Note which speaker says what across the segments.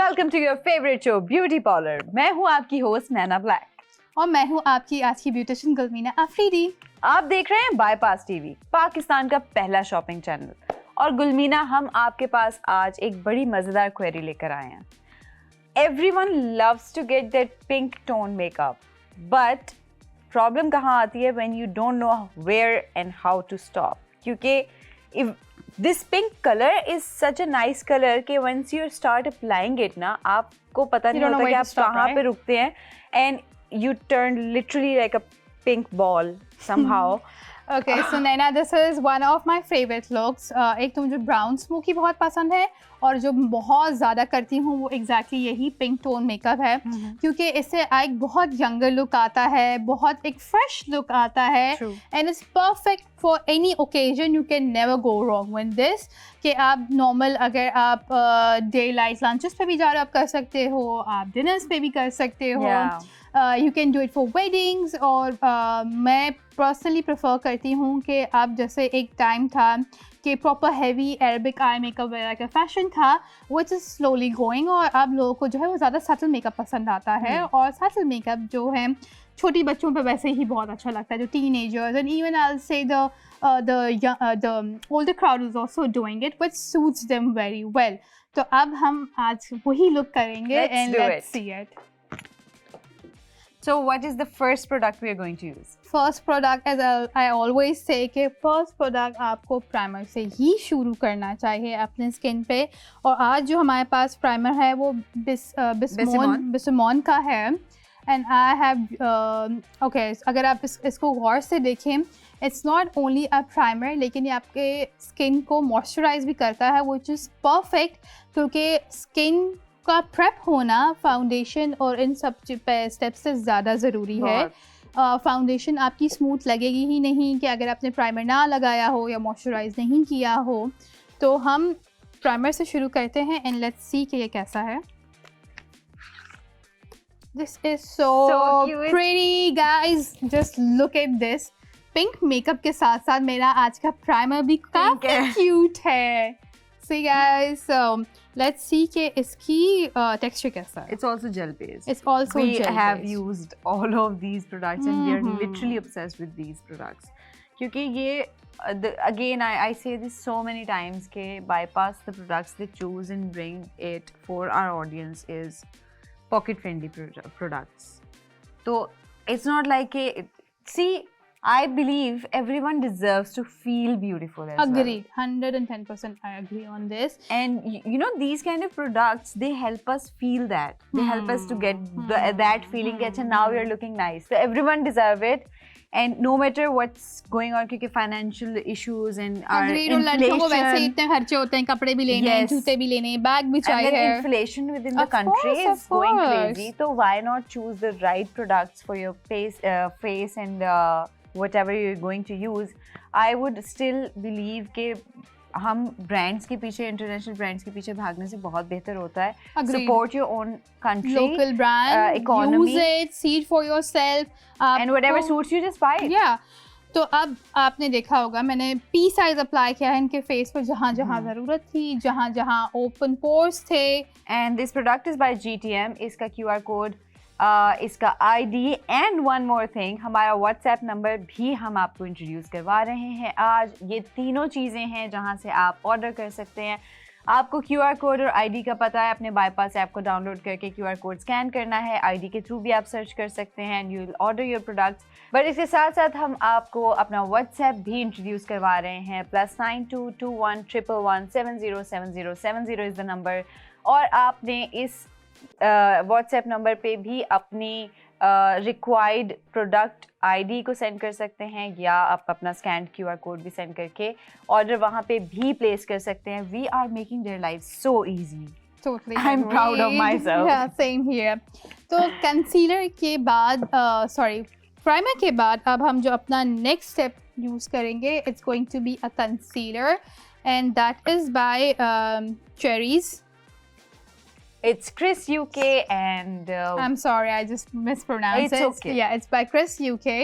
Speaker 1: Welcome to your favourite show beauty parlour. मैं हूं आपकी होस्ट नैना ब्लैक
Speaker 2: और मैं हूं आपकी आज की ब्यूटिशियन गुलमीना अफरीदी।
Speaker 1: आप देख रहे हैं बाईपास टीवी, पाकिस्तान का पहला शॉपिंग चैनल। और गुलमीना, हम आपके पास आज एक बड़ी मजेदार क्वेरी लेकर आए हैं। Everyone loves to get that pink tone makeup, but problem कहाँ आती है? When you don't know where and how to stop. क्योंकि if this pink color is such a nice color कि once you start applying it ना, आपको पता नहीं होता कि आप कहाँ पे रुकते हैं, and you turn literally like a pink ball somehow.
Speaker 2: Okay, so Naina, this is one of my favorite looks. एक तो मुझे ब्राउन स्मोकी बहुत पसंद है और जो बहुत ज़्यादा करती हूँ वो एग्जैक्टली यही पिंक टोन मेकअप है, क्योंकि इससे एक बहुत यंगर लुक आता है, बहुत एक फ्रेश लुक आता है, and it's perfect for any occasion. You can never go wrong with this. कि आप नॉर्मल अगर आप डे लाइट लंचेस पे भी जा रहे हो आप कर सकते हो, आप डिनर्स पे भी कर सकते हो, you can do it for weddings. और मैं पर्सनली प्रेफर करती हूँ कि आप जैसे एक टाइम था कि proper heavy Arabic eye makeup वगैरह का फैशन था, विच इज़ स्लोली गोइंग, और अब लोगों को जो है वो ज़्यादा सटल मेकअप पसंद आता है। और सटल मेकअप जो है छोटी बच्चों पे वैसे ही बहुत अच्छा लगता है, जो teenagers and even I will say the older crowd is also doing it, which suits them very well. तो अब हम आज वही लुक करेंगे, and let's see it.
Speaker 1: So what is the first product we are going to use?
Speaker 2: First product, as I always say, कि first product आपको primer से ही शुरू करना चाहिए अपने स्किन पे। और आज जो हमारे पास प्राइमर है वो बिसमोन का है, एंड आई हैव ओके, अगर आप इसको गौर से देखें, it's not only a primer, लेकिन ये आपके स्किन को मॉइस्चराइज भी करता है, विच इज़ परफेक्ट, क्योंकि स्किन का प्रेप होना फाउंडेशन और इन सब स्टेप्स से ज़्यादा ज़रूरी है। फाउंडेशन आपकी स्मूथ लगेगी ही नहीं कि अगर आपने प्राइमर ना लगाया हो या मॉइस्चराइज नहीं किया हो। तो हम प्राइमर से शुरू करते हैं, एंड लेट्स सी कि ये कैसा है। This is so pretty guys, just look at this. Pink makeup के साथ साथ मेरा आज का प्राइमर भी काफी क्यूट है। See guys, so let's see कि इसकी texture कैसा है।
Speaker 1: It's also gel based.
Speaker 2: It's also gel based.
Speaker 1: We have used all of these products and we are literally obsessed with these products. क्योंकि ये again I say this so many times कि bypass the products they choose and bring it for our audience is pocket friendly products. तो it's not like see, I believe everyone deserves to feel beautiful as
Speaker 2: Agreed.
Speaker 1: well.
Speaker 2: 110% I agree on this.
Speaker 1: And you know, these kind of products, they help us feel that. They help us to get that feeling that now we are looking nice. So everyone deserve it. And no matter what's going on, क्योंकि financial issues and our inflation.
Speaker 2: लड़कों को वैसे इतने खर्चे होते हैं, कपड़े भी लेने हैं, जूते भी लेने हैं, बैग भी चाहिए है।
Speaker 1: And then inflation within the country is going crazy. So why not choose the right products for your face and whatever you're going to use? I would still believe कि हम ब्रांड्स के पीछे, international brands के पीछे भागने से बहुत बेहतर होता है। Support your own country,
Speaker 2: local brand,
Speaker 1: economy,
Speaker 2: use it, see it for yourself,
Speaker 1: and whatever suits you, just buy it.
Speaker 2: Yeah. तो अब आपने देखा होगा मैंने P साइज अप्लाई किया है इनके फेस पर, जहाँ जहाँ ज़रूरत थी, जहाँ जहाँ ओपन पोर्स थे।
Speaker 1: And this product is by GTM. इसका QR कोड, इसका ID and one more thing, हमारा व्हाट्सएप नंबर भी हम आपको इंट्रोड्यूस करवा रहे हैं आज। ये तीनों चीज़ें हैं जहां से आप ऑर्डर कर सकते हैं। आपको QR कोड और ID का पता है, अपने बाईपास ऐप को डाउनलोड करके QR कोड स्कैन करना है, ID के थ्रू भी आप सर्च कर सकते हैं and you will order your products. But इसके साथ साथ हम आपको अपना व्हाट्सएप भी इंट्रोड्यूस करवा रहे हैं। +9221 111 707070 इज़ द नंबर। और आपने इस व्हाट्सएप नंबर पे भी अपनी रिक्वायर्ड प्रोडक्ट आईडी को सेंड कर सकते हैं, या आप अपना स्कैन QR कोड भी सेंड करके ऑर्डर वहाँ पे भी प्लेस कर सकते हैं। We are making their life so easy.
Speaker 2: Totally
Speaker 1: I'm proud of myself.
Speaker 2: Yeah, same here. तो कंसीलर के बाद प्राइमर के बाद अब हम जो अपना नेक्स्ट स्टेप यूज़ करेंगे, it's going to be a concealer, and that is by Cherries.
Speaker 1: It's Chris UK and
Speaker 2: I'm sorry, I just mispronounced it.
Speaker 1: Okay.
Speaker 2: Yeah, it's by Chris UK.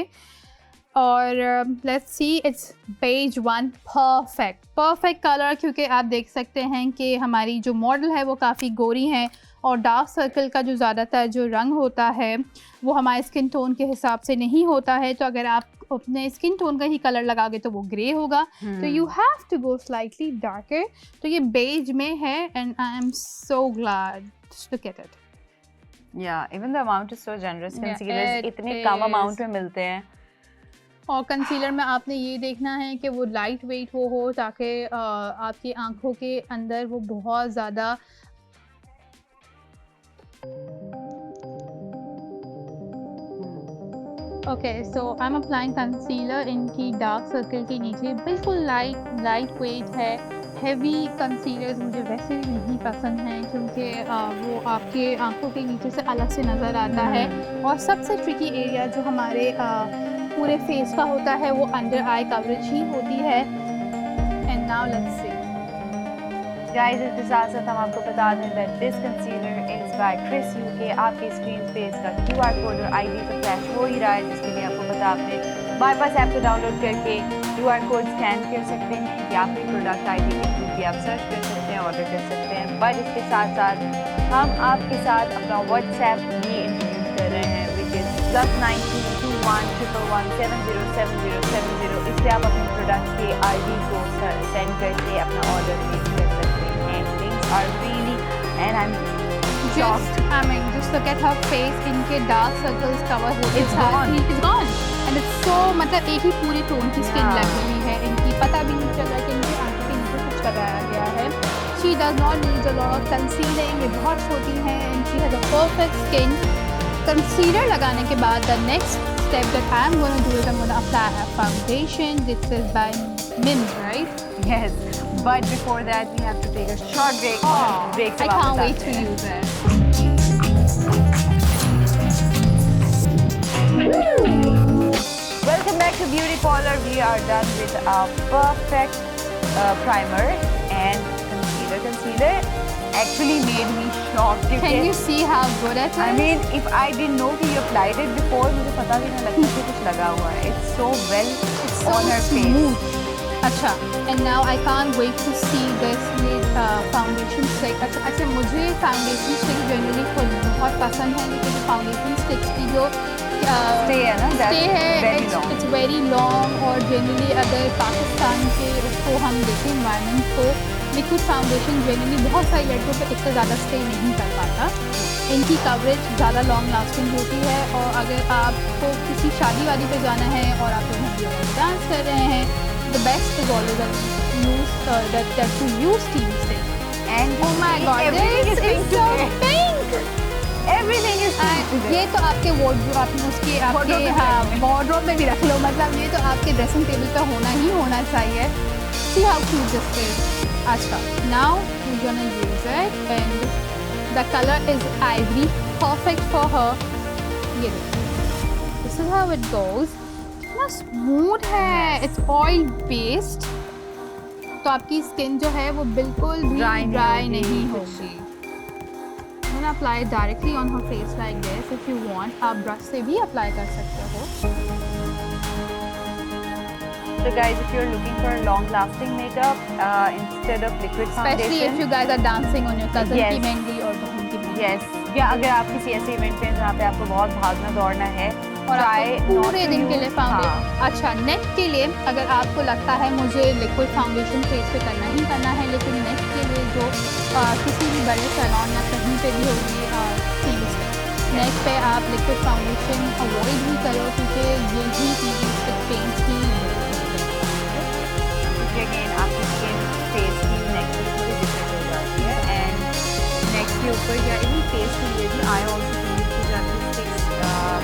Speaker 2: और let's see, it's beige one, perfect color, क्योंकि आप देख सकते हैं कि हमारी जो model है वो काफ़ी गोरी हैं और डार्क सर्कल का जो ज़्यादातर जो रंग होता है वो हमारे स्किन टोन के हिसाब से नहीं होता है, तो अगर आप अपने स्किन टोन का ही कलर लगाओगे तो वो ग्रे होगा, तो you have to go slightly darker. तो ये बेज में है and I am so glad to get it.
Speaker 1: Yeah, even the amount is so generous.
Speaker 2: Yeah,
Speaker 1: Concealers
Speaker 2: it
Speaker 1: इतने कम
Speaker 2: is.
Speaker 1: अमाउंट में मिलते हैं।
Speaker 2: और कंसीलर में आपने ये देखना है कि वो लाइट वेट वो हो, ताकि आपकी आंखों के अंदर वो बहुत ज़्यादा okay. So I am applying concealer इनकी डार्क सर्कल के नीचे, बिल्कुल लाइट वेट है। हैवी कंसीलर्स मुझे वैसे भी नहीं पसंद हैं क्योंकि वो आपके आंखों के नीचे से अलग से नज़र आता है। और सबसे ट्रिकी एरिया जो हमारे पूरे फेस का होता है वो अंडर आई कवरेज ही होती है। And now let's see
Speaker 1: guys, इसके साथ साथ हम आपको बता दें that this concealer is by Chris UK. आपकी स्क्रीन पे इसका QR कोड और ID तो फ्लैश हो ही रहा है, जिसके लिए आपको पता आपने बाईपास ऐप को डाउनलोड करके QR कोड स्कैन कर सकते हैं या फिर प्रोडक्ट ID के थ्रू भी आप सर्च कर सकते हैं, ऑर्डर कर सकते हैं। बट इसके साथ साथ हम आपके साथ अपना WhatsApp भी इंट्रोड्यूस कर रहे हैं, विच इज़ +902111707070। इससे आप अपने प्रोडक्ट के ID को सेंड करके अपना ऑर्डर प्लेस कर सकते हैं। Things are really, and I'm shocked.
Speaker 2: just look at her face, इनके डार्क सर्कल्स कवर होते
Speaker 1: It's gone.
Speaker 2: It's gone. And it's so मतलब एक ही पूरे टोन की स्किन
Speaker 1: Yeah.
Speaker 2: लगी हुई है इनकी, पता भी नहीं चल रहा कि इनके आंखों के नीचे कुछ लगाया गया है। She does not need a lot of concealing, ये बहुत छोटी है and she has a perfect skin. Concealer लगाने के बाद the next step that I'm going to do is I'm going to apply a foundation. This is by Mims, right?
Speaker 1: Yes, but before that we have to take a short break. Break
Speaker 2: I can't wait to use it.
Speaker 1: Welcome back to Beauty Parlor. We are done with our perfect primer and concealer. Concealer actually made me shocked.
Speaker 2: Can you see how good it is?
Speaker 1: I mean, if I didn't know कि you applied it before, मुझे पता भी नहीं लगता कि कुछ लगा हुआ है. It's so well on her face.
Speaker 2: अच्छा, and now I can't wait to see this ये फाउंडेशन स्टिक। अच्छा मुझे फाउंडेशन स्टिक जनरली खुद बहुत पसंद है, लेकिन फाउंडेशन स्टिक्स की जो
Speaker 1: Stay है ना?
Speaker 2: स्टे है
Speaker 1: It's
Speaker 2: वेरी लॉन्ग। और जनरली अगर पाकिस्तान के उसको हम देखें इन्वायरमेंट को, लिक्विड फाउंडेशन जनरली बहुत सारी लड़कियों पे इससे ज़्यादा स्टे नहीं कर पाता। इनकी कवरेज ज़्यादा लॉन्ग लास्टिंग होती है। और अगर आपको किसी शादी वादी पे जाना है और आप लोग डांस कर रहे हैं, the best is always that to use team stick.
Speaker 1: And
Speaker 2: oh my god,
Speaker 1: everything is pink
Speaker 2: so
Speaker 1: today.
Speaker 2: pink.
Speaker 1: Everything is pink today.
Speaker 2: ये तो आपके वार्डरोब, आपने उसके आपके वार्डरोब में भी रख लो, मतलब ये तो आपके ड्रेसिंग टेबल पे होना ही होना चाहिए। See how cute this is. अच्छा, now we're gonna use it and the color is ivory, perfect for her. ये this is how it goes. कितना स्मूथ है, इट्स ऑयल बेस्ड, तो आपकी स्किन जो है वो बिल्कुल भी ड्राई नहीं होगी। मैंने apply directly on her face like this. If you want आप ब्रश से भी अप्लाई कर सकते हो।
Speaker 1: So guys, if you're looking for long lasting makeup instead of liquid foundation,
Speaker 2: especially if you guys are dancing on your cousin
Speaker 1: Yes.
Speaker 2: की मेहंदी और बहन की मेहंदी,
Speaker 1: yes, या अगर आप किसी ऐसे इवेंट पे जहाँ पे आपको बहुत भागना दौड़ना है
Speaker 2: और
Speaker 1: try
Speaker 2: आपको
Speaker 1: not
Speaker 2: पूरे
Speaker 1: to
Speaker 2: दिन के लिए
Speaker 1: use-
Speaker 2: फाउंडेशन। अच्छा, नेक के लिए अगर आपको लगता है मुझे लिक्विड फाउंडेशन फेस पे करना ही करना है, लेकिन नेक के लिए जो किसी भी बड़े सैलून या कहीं पे भी होगी नेक पे आप लिक्विड फाउंडेशन अवॉइड ही करो, क्योंकि यही चीज़ें पेंट्स ही
Speaker 1: अगेन आपकी स्किन फेस की नेक की थोड़ी डिफरेंट हो जाती है। एंड नेक के ऊपर या इवन फेस के लिए भी आई ऑल्सो यूज की जाती स्टिक्स,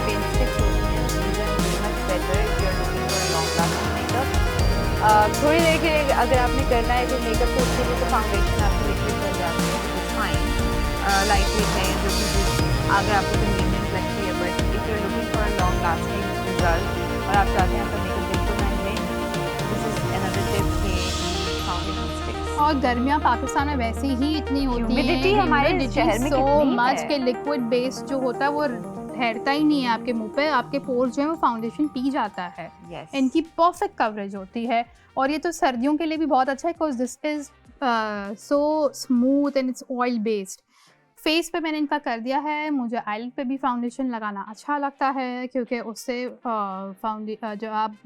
Speaker 1: पेन स्टिक्स होती हैं, these are very much better if you are looking for long lasting makeup. थोड़ी देर के लिए अगर आपने करना है जो मेकअप तो उसके लिए तो फाउंडेशन आपकी लिक्विड कर जाती है, इट्स फाइन, लाइट वेट है जो चीज़ें अगर आपको कन्वीनियंट लगती है। But if you are looking for long lasting result और आप चाहते हैं आपका मेकअप बिल्कुल ना हिले, दिस इज अनदर टिप कि फाउंडेशन स्टिक्स।
Speaker 2: और गर्मियाँ पाकिस्तान में वैसे ही इतनी होती है,
Speaker 1: Humidity हमारे शहर में
Speaker 2: सो
Speaker 1: कितनी
Speaker 2: मच
Speaker 1: है।
Speaker 2: के लिक्विड बेस जो होता है वो ठहरता ही नहीं है आपके मुंह पे, आपके पोर्स जो है वो फाउंडेशन पी जाता है।
Speaker 1: Yes.
Speaker 2: इनकी परफेक्ट कवरेज होती है और ये तो सर्दियों के लिए भी बहुत अच्छा है, because this is so smooth and it's oil based. Face पे मैंने इनका कर दिया है। मुझे आईलिड पे भी फाउंडेशन लगाना अच्छा लगता है क्योंकि उससे जो आप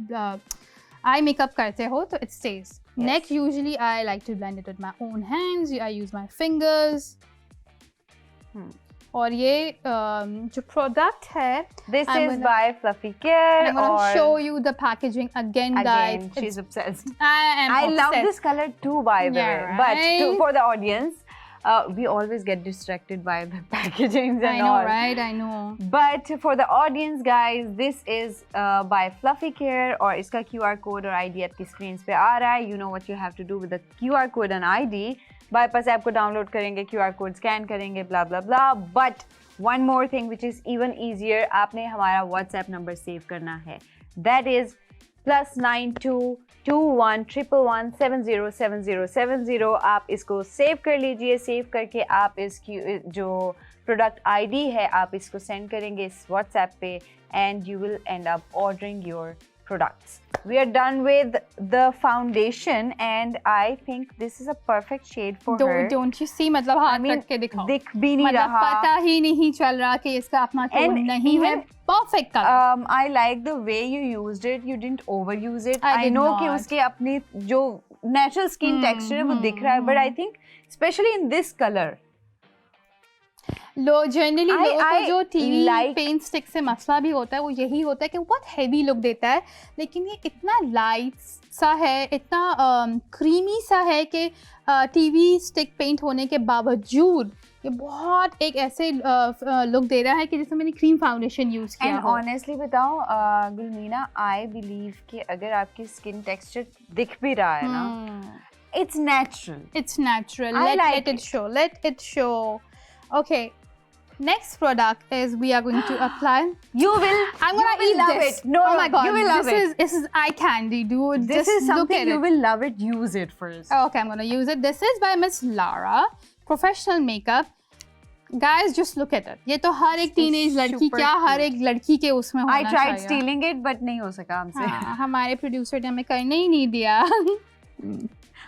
Speaker 2: आई मेकअप करते हो तो इट स्टेज। नेक usually I like to blend it with my own hands, I use my fingers. और ये जो प्रोडक्ट है,
Speaker 1: this is by Fluffy Care.
Speaker 2: I'm gonna show you the packaging again, guys.
Speaker 1: She's obsessed.
Speaker 2: I
Speaker 1: obsessed. Love this color too, by the way.
Speaker 2: Right?
Speaker 1: But for the audience, we always get distracted by the packagings and
Speaker 2: I know,
Speaker 1: all.
Speaker 2: right? I know.
Speaker 1: But for the audience, guys, this is by Fluffy Care और इसका QR code और ID आपकी screens पे आ रहा है. You know what you have to do with the QR code and ID. Bypass app को download करेंगे, QR code scan करेंगे, blah blah blah. But one more thing which is even easier, आपने हमारा WhatsApp number save करना है. That is +922111707070. आप इसको save कर लीजिए. सेव करके आप इसकी जो प्रोडक्ट आईडी है आप इसको सेंड करेंगे इस व्हाट्सएप पे and you will and up ordering your products. We are done with the foundation and I think this is a perfect shade for her.
Speaker 2: Don't you see? मतलब हाथ रख के दिखाओ.
Speaker 1: दिख भी नहीं रहा.
Speaker 2: पता ही नहीं चल रहा कि इसका अपना टोन नहीं है. Perfect color.
Speaker 1: I like the way you used it. You didn't overuse it.
Speaker 2: I
Speaker 1: know
Speaker 2: not.
Speaker 1: कि उसके अपने जो natural skin texture है वो दिख रहा है. But I think especially in this color.
Speaker 2: Generally लोगों को जो टीवी पेंट स्टिक से मसला भी होता है वो यही होता है कि वो बहुत हैवी लुक देता है, लेकिन ये इतना लाइट सा है, इतना क्रीमी सा है कि टीवी स्टिक पेंट होने के बावजूद ये बहुत एक ऐसे लुक दे रहा है कि जैसे मैंने क्रीम फाउंडेशन यूज़ किया हो.
Speaker 1: ऑनेस्टली बताऊं गुलमीना, आई बिलीव कि अगर आपकी स्किन टेक्सचर दिख भी रहा है ना, it's natural.
Speaker 2: Let it show. Okay, next product is we are going to apply. I'm gonna eat this.
Speaker 1: No,
Speaker 2: oh my god,
Speaker 1: you will love it.
Speaker 2: This is eye candy, dude.
Speaker 1: This is something you
Speaker 2: will
Speaker 1: will love it. Use it first.
Speaker 2: Okay, I'm gonna use it. This is by Miss Lara, professional makeup. Guys, just look at it. ये तो हर एक teenage लड़की, क्या हर एक लड़की के उसमें होना चाहिए.
Speaker 1: I tried stealing it, but नहीं हो सका हमसे.
Speaker 2: हमारे प्रोड्यूसर ने हमें करने ही नहीं दिया.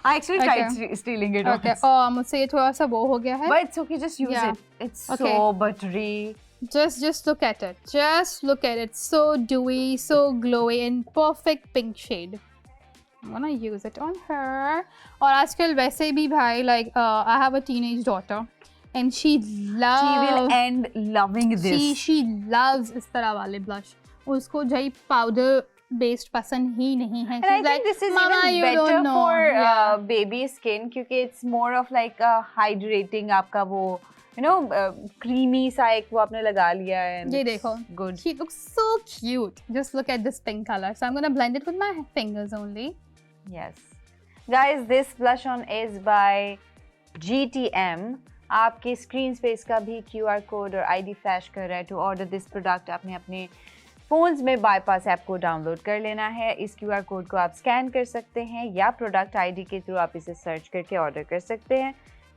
Speaker 1: I actually tried stealing it.
Speaker 2: Okay. मुझसे ये थोड़ा सा वो हो गया है.
Speaker 1: But it's okay, just use it. It's so buttery.
Speaker 2: Just look at it. Just look at it. So dewy, so glowy, in perfect pink shade. I'm gonna use it on her. और आजकल वैसे भी भाई, like I have a teenage daughter, and she will
Speaker 1: end loving this.
Speaker 2: She loves इस तरह वाले blush. उसको जई powder based पसंद ही नहीं है.
Speaker 1: And I think this is even better for baby skin क्योंकि it's more of like a hydrating आपका वो creamy सा एक वो आपने लगा लिया है.
Speaker 2: ये देखो.
Speaker 1: Good.
Speaker 2: She looks so cute. Just look at this pink color. So I'm gonna blend it with my fingers only.
Speaker 1: Yes. Guys, this blush on is by GTM. आपके स्क्रीन पे इसका भी QR कोड और ID flash कर रहा है. To order this product आपने अपने फ़ोन्स में बाईपास ऐप को डाउनलोड कर लेना है. इस QR कोड को आप स्कैन कर सकते हैं या प्रोडक्ट ID के थ्रू आप इसे सर्च करके ऑर्डर कर सकते हैं.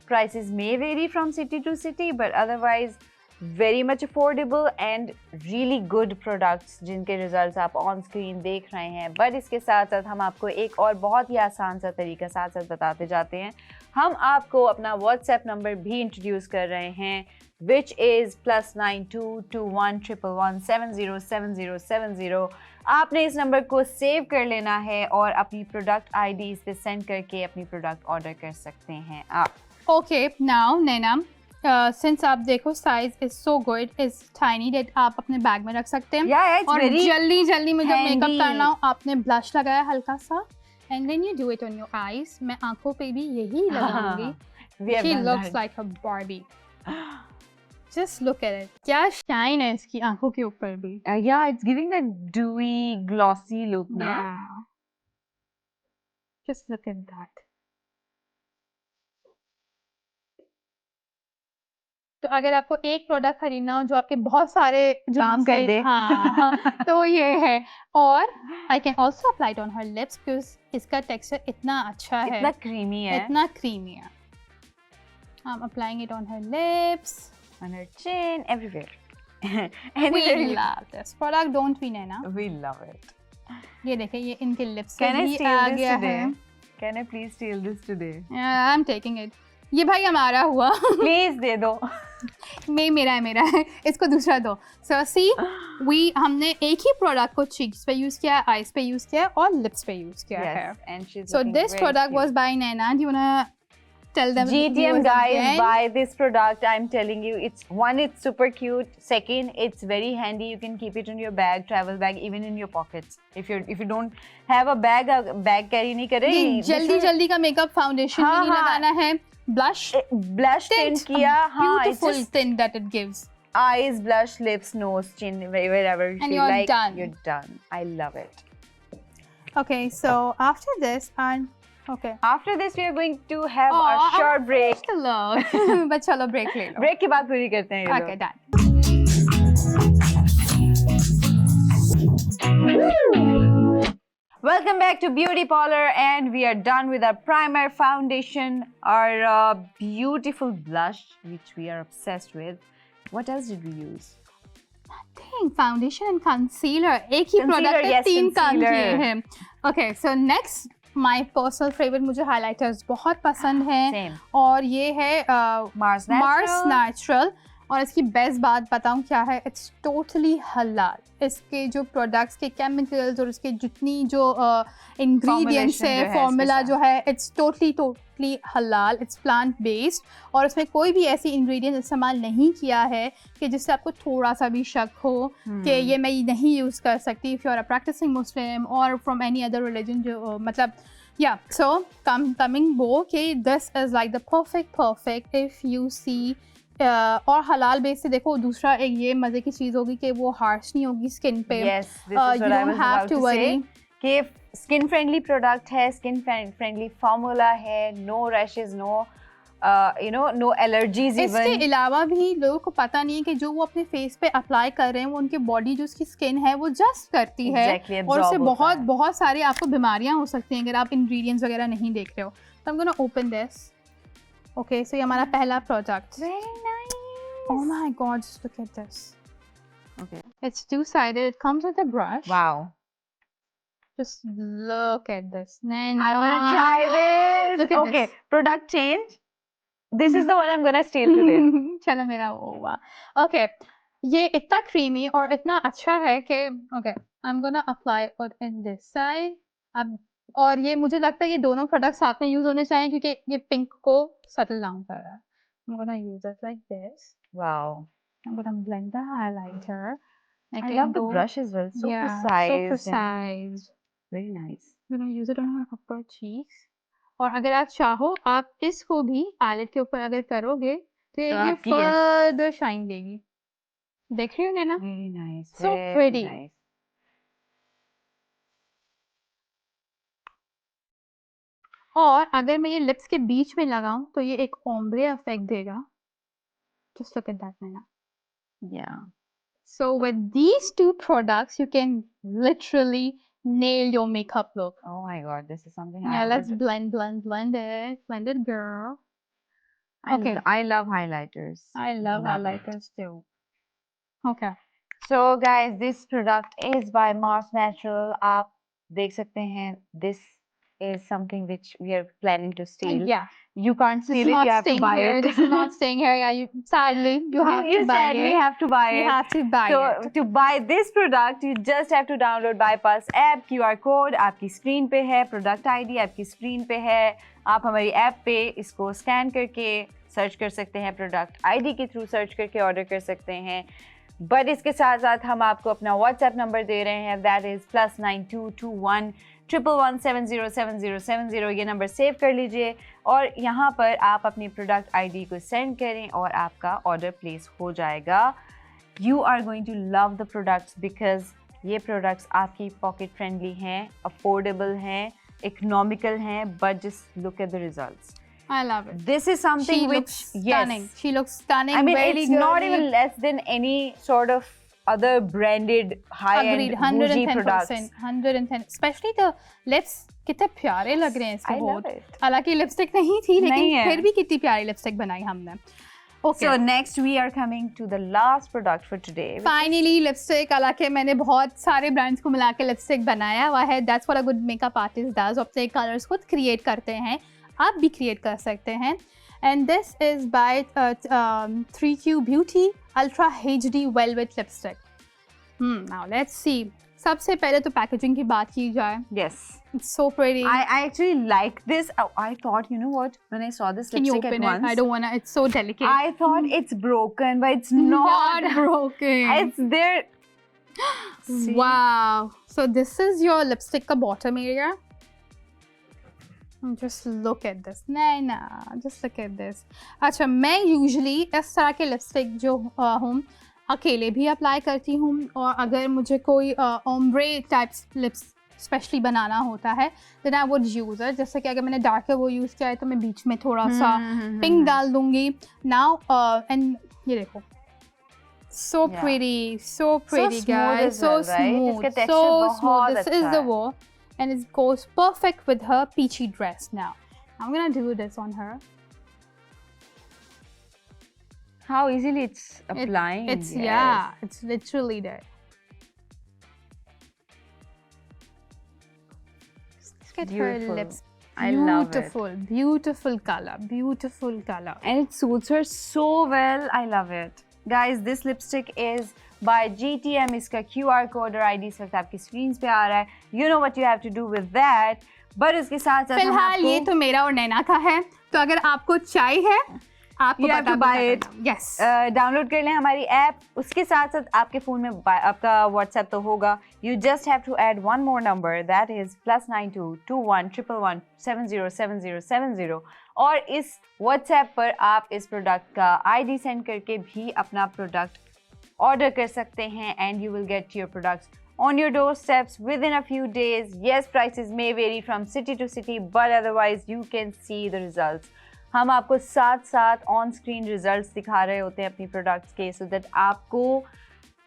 Speaker 1: Prices may vary from city to city, but otherwise very much affordable and really good products जिनके रिजल्ट्स आप ऑन स्क्रीन देख रहे हैं. बट इसके साथ साथ हम आपको एक और बहुत ही आसान सा तरीका साथ साथ बताते जाते हैं. हम आपको अपना व्हाट्सएप नंबर भी इंट्रोड्यूस कर रहे हैं which is +922111707070. आपने इस नंबर को सेव कर लेना है और अपनी प्रोडक्ट आईडी इस पे सेंड करके अपनी प्रोडक्ट ऑर्डर कर सकते हैं आप.
Speaker 2: Okay, now नैना, since आप देखो size is so good, is tiny that आप अपने बैग में रख सकते हैं. और जल्दी में जब मेकअप करना हो आपने ब्लश लगाया हल्का सा and then you do it on your eyes. मैं आंखों पे भी यही लगाऊंगी. She looks like a Barbie. Just look at it. क्या शाइन है इसकी आंखों के ऊपर भी.
Speaker 1: Yeah, it's giving that dewy, glossy look now.
Speaker 2: Yeah. Just look at that. तो अगर आपको एक प्रोडक्ट खरीदना हो जो आपके बहुत सारे
Speaker 1: काम कर दे,
Speaker 2: हाँ, तो ये है. और I can also apply it on her lips because इसका टेक्सचर इतना अच्छा है,
Speaker 1: इतना क्रीमी है.
Speaker 2: I am applying it on her lips,
Speaker 1: on her chin, everywhere.
Speaker 2: We love this product, don't we, Naina?
Speaker 1: We love it.
Speaker 2: ये देखिए, ये इनके लिप्स
Speaker 1: से
Speaker 2: भी आ गया है.
Speaker 1: Can I please steal this today?
Speaker 2: Yeah, I'm taking it. ये भाई हमारा हुआ।
Speaker 1: प्लीज दे दो।
Speaker 2: मेरा है, इसको दूसरा दो। सो सी हमने एक ही प्रोडक्ट को चीक्स पे यूज किया है, आईज पे यूज किया है और लिप्स पे यूज किया है। So this product was by Naina. Do you वांना tell them
Speaker 1: GTM guys, buy this product. I'm telling you, it's super cute. Second, it's very handy. You can keep it in your bag, travel bag, even in your pockets. If you don't have a bag carry नहीं करे।
Speaker 2: जल्दी का makeup foundation भी नहीं लगाना है। Blush tint किया, beautiful tint that it gives.
Speaker 1: Eyes, blush, lips, nose, chin, wherever you feel like. You're done. I love it.
Speaker 2: Okay, so after this
Speaker 1: After this we are going to have a short break.
Speaker 2: But चलो break ले लो।
Speaker 1: Break के बाद पूरी करते हैं।
Speaker 2: Okay, done.
Speaker 1: Welcome back to Beauty Parlor, and we are done with our primer, foundation, our beautiful blush, which we are obsessed with. What else did we use?
Speaker 2: Nothing. Foundation and concealer. एक ही product पे 3 काम किए हैं। Okay, so next. My personal favourite, मुझे highlighters बहुत पसंद हैं और ये है मार्स नेचुरल। और इसकी बेस्ट बात बताऊं क्या है, इट्स टोटली हलाल। इसके जो प्रोडक्ट्स के केमिकल्स और इसके जितनी जो इंग्रेडिएंट्स है, फॉर्मूला जो है, इट्स टोटली हलाल, इट्स प्लांट बेस्ड। और इसमें कोई भी ऐसी इंग्रेडिएंट इस्तेमाल नहीं किया है कि जिससे आपको थोड़ा सा भी शक हो कि ये मैं नहीं यूज़ कर सकती। If you are a practising Muslim और फ्रॉम एनी अदर रिलीजन, जो मतलब सो कमिंग वो कि this is like the perfect if you see. और हलाल बेस से देखो, दूसरा एक ये मजे की चीज होगी कि वो हार्श नहीं होगी स्किन पे।
Speaker 1: you don't have to worry कि स्किन फ्रेंडली प्रोडक्ट है, स्किन फ्रेंडली फार्मूला है, नो रैशेस, नो एलर्जीज।
Speaker 2: इसके अलावा भी लोगों को पता नहीं है कि जो वो अपने फेस पे अप्लाई कर रहे हैं वो उनके बॉडी जो उसकी स्किन है वो जस्ट करती है और उससे बहुत सारी आपको बीमारियां हो सकती हैं अगर आप इंग्रेडिएंट्स वगैरह नहीं देख रहे हो। तो I am gonna open this. Okay, so ये हमारा पहला product.
Speaker 1: Very nice.
Speaker 2: Oh my God, just look at this.
Speaker 1: Okay.
Speaker 2: It's two-sided. It comes with a brush.
Speaker 1: Wow.
Speaker 2: Just look at this.
Speaker 1: I want to try this.
Speaker 2: Look at
Speaker 1: okay,
Speaker 2: this.
Speaker 1: Product change. This is the one I'm gonna steal today.
Speaker 2: चलो मेरा होगा। Okay, ये इतना creamy और इतना अच्छा है कि okay, I'm gonna apply it in this side. अब और ये मुझे लगता है ये दोनों प्रोडक्ट साथ में यूज होने चाहिए क्योंकि ये पिंक को सटल डाउन कर रहा है। I'm gonna use it like this.
Speaker 1: Wow.
Speaker 2: I'm gonna blend the highlighter.
Speaker 1: I love the brush as well. So precise.
Speaker 2: So precise.
Speaker 1: Very nice.
Speaker 2: I'm gonna use it on my upper cheeks. और अगर आप चाहो आप इसको भी palette के ऊपर अगर करोगे तो ये फर्दर शाइन देगी। देख रही हो नैना?
Speaker 1: Very nice.
Speaker 2: So pretty.
Speaker 1: Nice.
Speaker 2: और अगर मैं ये लिप्स के बीच में लगाऊं तो ये एक ओम्ब्रे इफेक्ट देगा। Just look at that, Naina.
Speaker 1: Yeah.
Speaker 2: So with these two products, you can literally nail your makeup look.
Speaker 1: Oh my God, this is something.
Speaker 2: Yeah, let's blend it. Blend it, girl. Okay.
Speaker 1: I love highlighters.
Speaker 2: I love highlighters too. Okay.
Speaker 1: So guys, this product is by Mars Natural. आप देख सकते हैं. This is something which we are planning to steal.
Speaker 2: Yeah.
Speaker 1: You can't steal it. You have to buy it.
Speaker 2: This is not staying here. Yeah, sadly you have to buy it.
Speaker 1: You have to buy it.
Speaker 2: You have to buy it.
Speaker 1: So to buy this product, you just have to download Bypass app. QR code आपकी screen पे है. Product ID आपकी screen पे है. आप हमारी app पे इसको स्कैन करके सर्च कर सकते हैं. Product ID के थ्रू सर्च करके ऑर्डर कर सकते हैं. बट इसके साथ साथ हम आपको अपना व्हाट्सएप नंबर दे रहे हैं. That is +9221 111707070. ये नंबर सेव कर लीजिए और यहाँ पर आप अपनी प्रोडक्ट आईडी को सेंड करें और आपका ऑर्डर प्लेस हो जाएगा. You are going to love the products because ये प्रोडक्ट्स आपकी पॉकेट फ्रेंडली हैं, अफोर्डेबल हैं, इकोनॉमिकल हैं, but just look at the results.
Speaker 2: I love it.
Speaker 1: This is something which
Speaker 2: stunning.
Speaker 1: Yes,
Speaker 2: she looks stunning.
Speaker 1: I mean,
Speaker 2: very
Speaker 1: it's not even less than any sort of other branded high-end bougie products.
Speaker 2: 110%. Especially the lips, कितने प्यारे लग रहे हैं इसके
Speaker 1: I
Speaker 2: होठ.
Speaker 1: love it.
Speaker 2: हालांकि lipstick नहीं थी लेकिन फिर भी कितनी प्यारी लिपस्टिक बनाई हमने. Okay.
Speaker 1: So next we are coming to the last product for today.
Speaker 2: Finally lipstick. हालांकि मैंने बहुत सारे ब्रांड्स को मिला के लिपस्टिक बनाया हुआ है. That's what a good makeup artist does. अपने कलर्स खुद क्रिएट करते हैं. आप भी क्रिएट कर सकते हैं. and this is by 3Q Beauty Ultra HD Velvet Lipstick. Now let's see. सबसे पहले तो पैकेजिंग की बात की जाए.
Speaker 1: Yes.
Speaker 2: It's so pretty.
Speaker 1: I actually like this. I thought, you know what? When I saw this
Speaker 2: Can you
Speaker 1: lipstick
Speaker 2: open
Speaker 1: at
Speaker 2: it?
Speaker 1: once,
Speaker 2: I don't wanna. It's so delicate.
Speaker 1: I thought it's broken, but it's not.
Speaker 2: Not broken.
Speaker 1: It's there. See?
Speaker 2: Wow. So this is your lipstick का bottom area. Just look at this. Naina, just look at this. अच्छा, मैं usually इस तरह के lipstick जो हूँ अकेले भी अप्लाई करती हूँ, और अगर मुझे कोई ombre type lips स्पेशली बनाना होता है then I would use it. जैसे कि अगर मैंने डार्कर वो यूज़ किया है तो मैं बीच में थोड़ा सा पिंक डाल दूंगी. Now and ये देखो, so pretty, so pretty guys, so smooth, so smooth. This is the wall and it goes perfect with her peachy dress. Now I'm gonna do this on her.
Speaker 1: How easily it's applying.
Speaker 2: It's
Speaker 1: yes.
Speaker 2: Yeah, it's literally there. Look at her lips.
Speaker 1: I love it.
Speaker 2: Beautiful, beautiful color, beautiful color.
Speaker 1: And it suits her so well. I love it. Guys, this lipstick is by GTM. इसका QR code और ID इस वक्त आपकी screens पे आ रहा है. You know what you have to do with that. But उसके साथ साथ
Speaker 2: फिलहाल ये तो मेरा और नैना का है, तो अगर आपको चाहिए आपको
Speaker 1: you have to buy it.
Speaker 2: Yes.
Speaker 1: Download कर लें हमारी ऐप. उसके साथ साथ आपके फ़ोन में आपका WhatsApp तो होगा. You just have to add one more number, that is +92 21 111 707070. और इस WhatsApp पर आप इस प्रोडक्ट का ID सेंड करके भी अपना प्रोडक्ट ऑर्डर कर सकते हैं and you will get your products on your doorsteps within a few days. Yes, prices may vary from city to city, but otherwise you can see the results. हम आपको साथ साथ ऑन स्क्रीन रिजल्ट्स दिखा रहे होते हैं अपनी products के, सो दैट आपको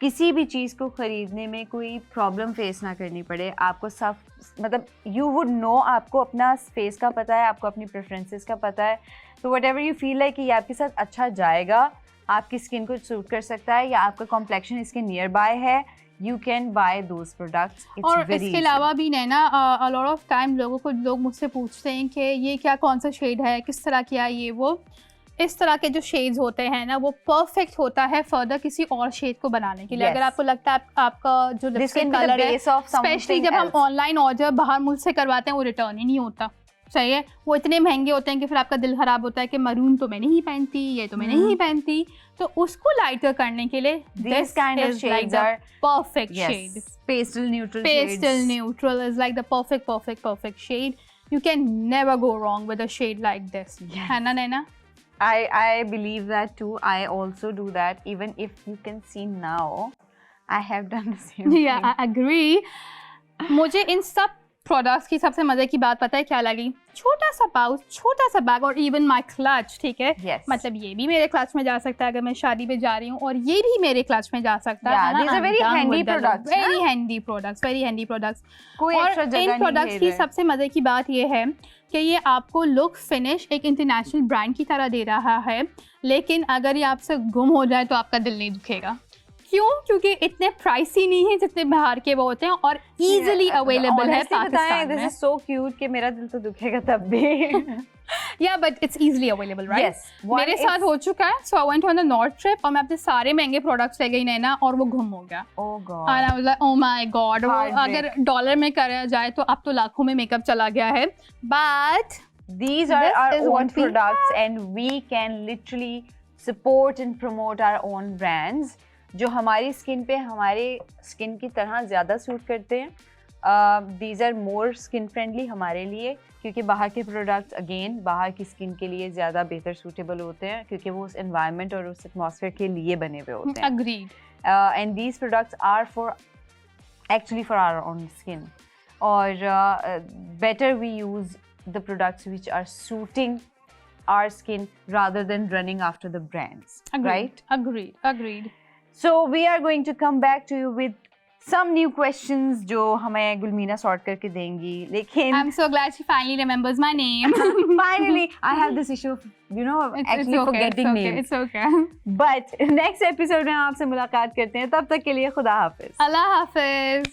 Speaker 1: किसी भी चीज़ को ख़रीदने में कोई प्रॉब्लम फेस ना करनी पड़े. आपको सब मतलब यू वुड नो, आपको अपना फेस का पता है, आपको अपनी प्रेफरेंसेस का पता है. तो what ever you feel like कि ये आपके साथ अच्छा जाएगा, आपकी स्किन को सूट कर सकता है, या आपका कॉम्प्लेक्शन इसके नियर बाय है, you can buy those products. It's
Speaker 2: और
Speaker 1: very
Speaker 2: इसके अलावा भी नैना a lot of time लोग मुझसे पूछते हैं कि ये क्या, कौन सा शेड है, किस तरह क्या, ये वो. इस तरह के जो शेड्स होते हैं ना, वो परफेक्ट होता है फर्दर किसी और शेड को बनाने के लिए. अगर आपको लगता है आपका जो लिपस्टिक कलर है, स्पेशली जब हम ऑनलाइन ऑर्डर बाहर मुल्क से करवाते हैं, वो रिटर्न ही नहीं होता. सही है, वो इतने महंगे होते हैं कि फिर आपका दिल खराब होता है कि मरून तो मैं नहीं पहनती, ये तो मैं नहीं पहनती. तो उसको लाइटर करने के लिए
Speaker 1: these kind of shades are
Speaker 2: perfect shade.
Speaker 1: Pastel neutral
Speaker 2: is like the perfect shade. You can never go wrong with a shade like this. है ना नैना?
Speaker 1: I believe that too. I also do that. Even if you can see now, I have done the same thing.
Speaker 2: Yeah, I agree. मुझे इन सब products की सबसे मजे की बात पता है क्या लगी? छोटा सा पाउच, छोटा सा बैग, और इवन माय क्लच. ठीक है, मतलब ये भी मेरे क्लच में जा सकता है अगर मैं शादी पे जा रही हूँ, और ये भी मेरे क्लच में जा सकता है.
Speaker 1: These are very handy products.
Speaker 2: Very handy products.
Speaker 1: कोई एक्स्ट्रा जगह नहीं
Speaker 2: इन प्रोडक्ट्स की सबसे मजे की बात ये है कि ये आपको लुक फिनिश एक इंटरनेशनल ब्रांड की तरह दे रहा है, लेकिन अगर ये आपसे गुम हो जाए तो आपका दिल नहीं दुखेगा. क्यों? क्योंकि इतने प्राइसी नहीं है जितने बाहर के वो होते हैं, और इजीली अवेलेबल है पाकिस्तान में.
Speaker 1: दिस इज सो क्यूट कि मेरा दिल तो दुखेगा तब भी.
Speaker 2: Yeah, but it's easily available, right?
Speaker 1: Yes.
Speaker 2: मेरे साथ हो चुका है. So I went on a North trip और मैं अपने सारे महंगे प्रोडक्ट्स ले गई नैना, और वो गुम हो गया.
Speaker 1: Oh God.
Speaker 2: And I was like, oh my God. अगर डॉलर में करा जाए तो अब तो लाखों में मेकअप चला गया है. But
Speaker 1: these are our own products and we can literally support and promote our own brands जो हमारी स्किन पे हमारे स्किन की तरह ज़्यादा सूट करते हैं. These are more skin friendly हमारे लिए, क्योंकि बाहर के प्रोडक्ट्स अगेन बाहर की स्किन के लिए ज़्यादा बेहतर सूटेबल होते हैं, क्योंकि वो उस एनवायरनमेंट और उस एटमॉस्फेयर के लिए बने हुए होते हैं.
Speaker 2: Agreed.
Speaker 1: And these products are actually for our own skin. और better we use the products which are suiting our skin rather than running after the brands.
Speaker 2: Agreed.
Speaker 1: Right?
Speaker 2: Agreed.
Speaker 1: So we are going to come back to you with some new questions जो हमें गुलमीना sort करके देंगी. लेकिन
Speaker 2: I'm so glad she finally remembers my name.
Speaker 1: Finally, I have this issue of actually forgetting names.
Speaker 2: It's okay.
Speaker 1: But next episode में हम आपसे मुलाकात करते हैं. तब तक के लिए खुदा हाफिज.
Speaker 2: अल्लाह हाफिज.